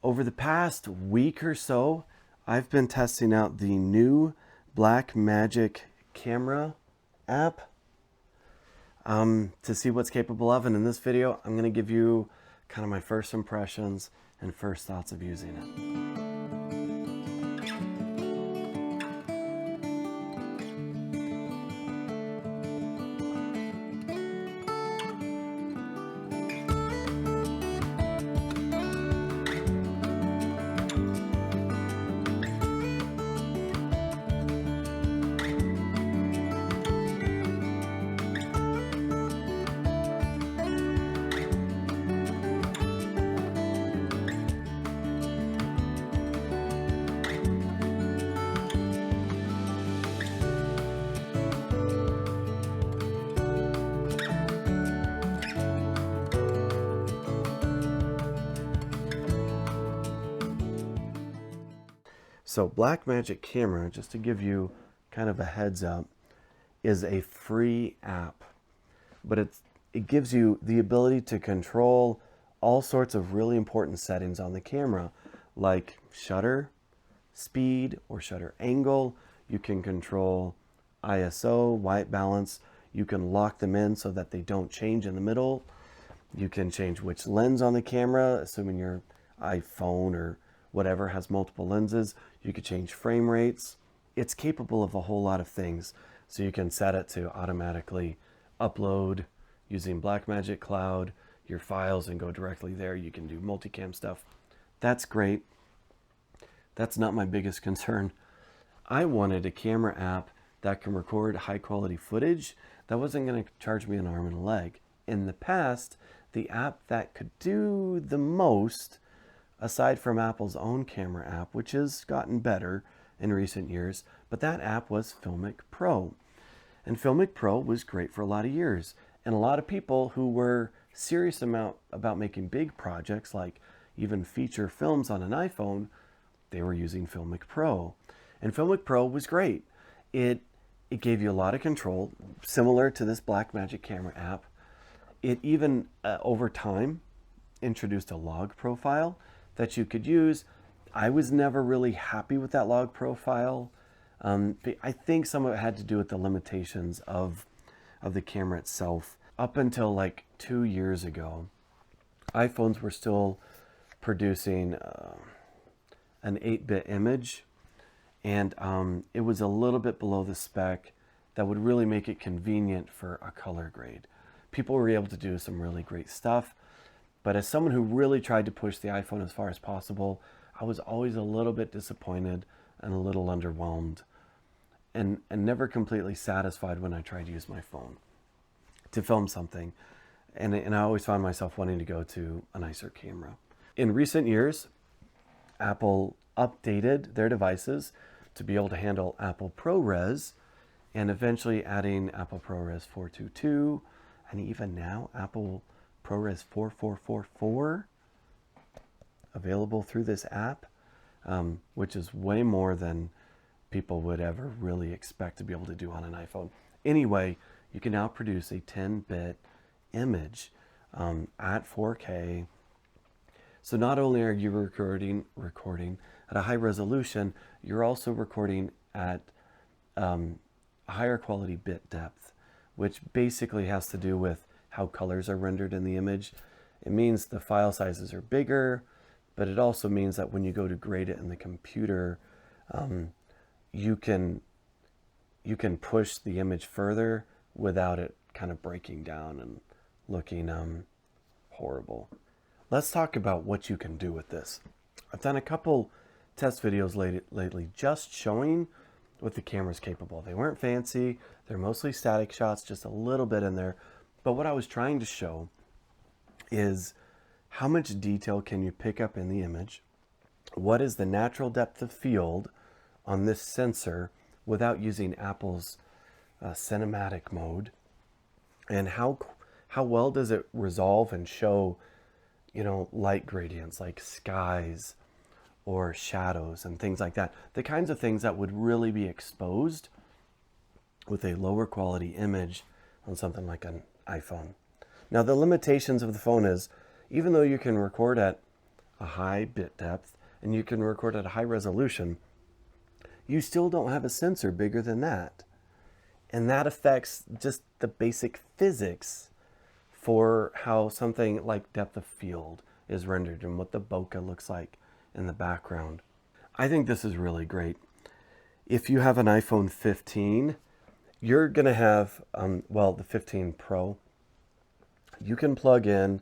Over the past week or so, I've been testing out the new Blackmagic Camera app to see what's capable of. And in this video, I'm going to give you kind of my first impressions and first thoughts of using it. So Blackmagic Camera, just to give you kind of a heads up, is a free app, but it gives you the ability to control all sorts of really important settings on the camera, like shutter speed or shutter angle. You can control ISO, white balance. You can lock them in so that they don't change in the middle. You can change which lens on the camera, assuming your iPhone or whatever has multiple lenses. You could change frame rates. It's capable of a whole lot of things. So you can set it to automatically upload using Blackmagic Cloud your files and go directly there. You can do multicam stuff. That's great. That's not my biggest concern. I wanted a camera app that can record high quality footage that wasn't going to charge me an arm and a leg. In the past, the app that could do the most, aside from Apple's own camera app, which has gotten better in recent years, but that app was Filmic Pro. And Filmic Pro was great for a lot of years. And a lot of people who were serious about making big projects, like even feature films on an iPhone, they were using Filmic Pro. And Filmic Pro was great. It gave you a lot of control, similar to this Blackmagic Camera app. It even, over time, introduced a log profile that you could use. I was never really happy with that log profile. I think some of it had to do with the limitations of the camera itself. Up until like 2 years ago, iPhones were still producing an 8-bit image, and it was a little bit below the spec that would really make it convenient for a color grade. People were able to do some really great stuff, but as someone who really tried to push the iPhone as far as possible, I was always a little bit disappointed and a little underwhelmed, and never completely satisfied when I tried to use my phone to film something. And I always found myself wanting to go to a nicer camera. In recent years, Apple updated their devices to be able to handle Apple ProRes, and eventually adding Apple ProRes 422, and even now Apple ProRes 4444 available through this app, which is way more than people would ever really expect to be able to do on an iPhone. Anyway, you can now produce a 10-bit image at 4K. So not only are you recording at a high resolution, you're also recording at a higher quality bit depth, which basically has to do with how colors are rendered in the image. It means the file sizes are bigger, but it also means that when you go to grade it in the computer, you can push the image further without it kind of breaking down and looking horrible. Let's talk about what you can do with this. I've done a couple test videos lately just showing what the camera's capable. They weren't fancy. They're mostly static shots, just a little bit in there. But what I was trying to show is how much detail can you pick up in the image? What is the natural depth of field on this sensor without using Apple's cinematic mode? And how well does it resolve and show, light gradients like skies or shadows and things like that? The kinds of things that would really be exposed with a lower quality image on something like an iPhone. Now, the limitations of the phone is, even though you can record at a high bit depth, and you can record at a high resolution, you still don't have a sensor bigger than that. And that affects just the basic physics for how something like depth of field is rendered and what the bokeh looks like in the background. I think this is really great. If you have an iPhone 15, you're going to have, well, the 15 Pro, you can plug in,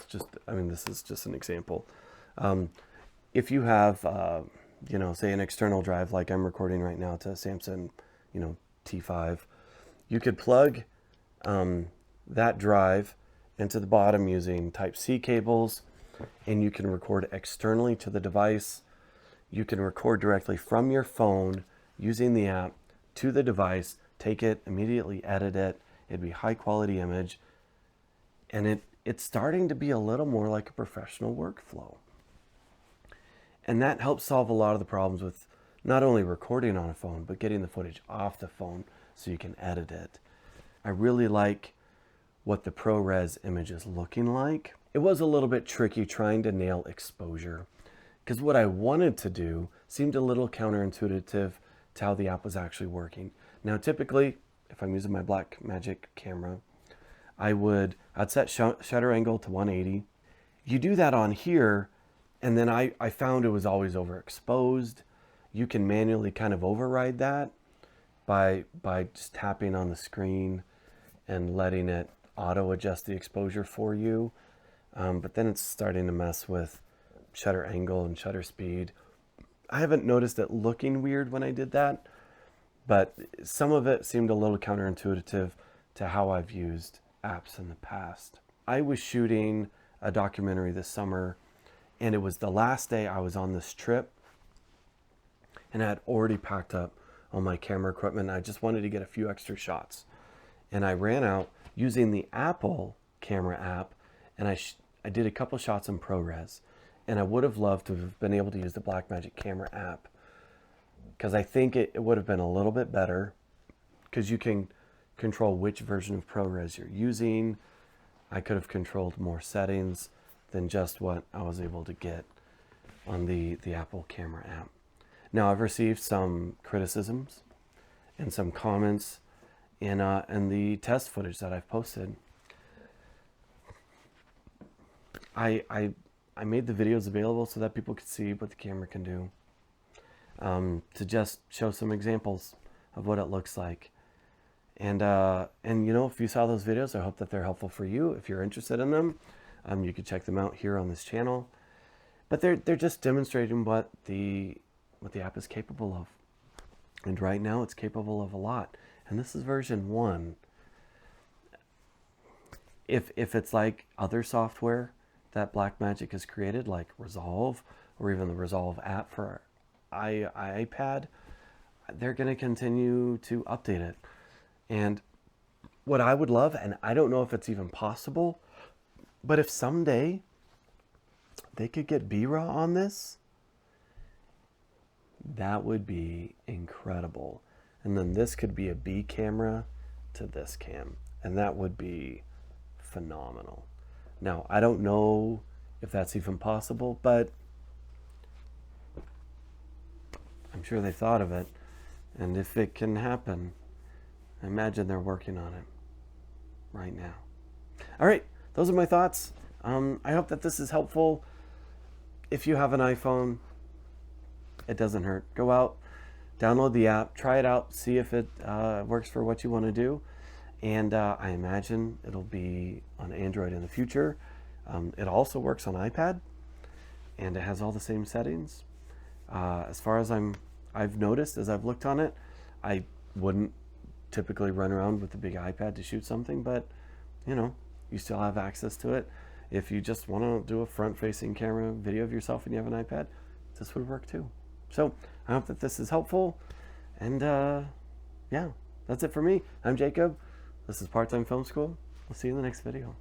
this is just an example. If you have, say an external drive like I'm recording right now to a Samsung, T5, you could plug that drive into the bottom using Type-C cables, and you can record externally to the device. You can record directly from your phone using the app to the device, take it, immediately edit it. It'd be high quality image. And it's starting to be a little more like a professional workflow. And that helps solve a lot of the problems with not only recording on a phone, but getting the footage off the phone so you can edit it. I really like what the ProRes image is looking like. It was a little bit tricky trying to nail exposure, because what I wanted to do seemed a little counterintuitive to how the app was actually working. Now, typically, if I'm using my Blackmagic camera, I'd set shutter angle to 180. You do that on here, and then I found it was always overexposed. You can manually kind of override that by just tapping on the screen and letting it auto adjust the exposure for you. But then it's starting to mess with shutter angle and shutter speed. I haven't noticed it looking weird when I did that, but some of it seemed a little counterintuitive to how I've used apps in the past. I was shooting a documentary this summer, and it was the last day I was on this trip, and I had already packed up all my camera equipment. I just wanted to get a few extra shots, and I ran out using the Apple camera app, and I did a couple shots in ProRes, and I would have loved to have been able to use the Blackmagic Camera app, because I think it would have been a little bit better, because you can control which version of ProRes you're using. I could have controlled more settings than just what I was able to get on the Apple camera app. Now, I've received some criticisms and some comments in the test footage that I've posted. I made the videos available so that people could see what the camera can do, to just show some examples of what it looks like. And if you saw those videos, I hope that they're helpful for you. If you're interested in them, you can check them out here on this channel. But they're just demonstrating what the app is capable of. And right now it's capable of a lot. And this is version 1. If it's like other software that Blackmagic has created, like Resolve, or even the Resolve app for iPad, they're going to continue to update it. And what I would love, and I don't know if it's even possible, but if someday they could get B-RAW on this, that would be incredible. And then this could be a B camera to this cam, and that would be phenomenal. Now, I don't know if that's even possible, but I'm sure they thought of it. And if it can happen, I imagine they're working on it right now. All right, those are my thoughts. I hope that this is helpful. If you have an iPhone, it doesn't hurt. Go out, download the app, try it out, see if it works for what you want to do. And I imagine it'll be on Android in the future. It also works on iPad, and it has all the same settings. As far as I've noticed as I've looked on it, I wouldn't typically run around with a big iPad to shoot something, but you still have access to it. If you just want to do a front-facing camera video of yourself and you have an iPad, this would work too. So I hope that this is helpful, and yeah, that's it for me. I'm Jacob. This is Part-Time Film School. We'll see you in the next video.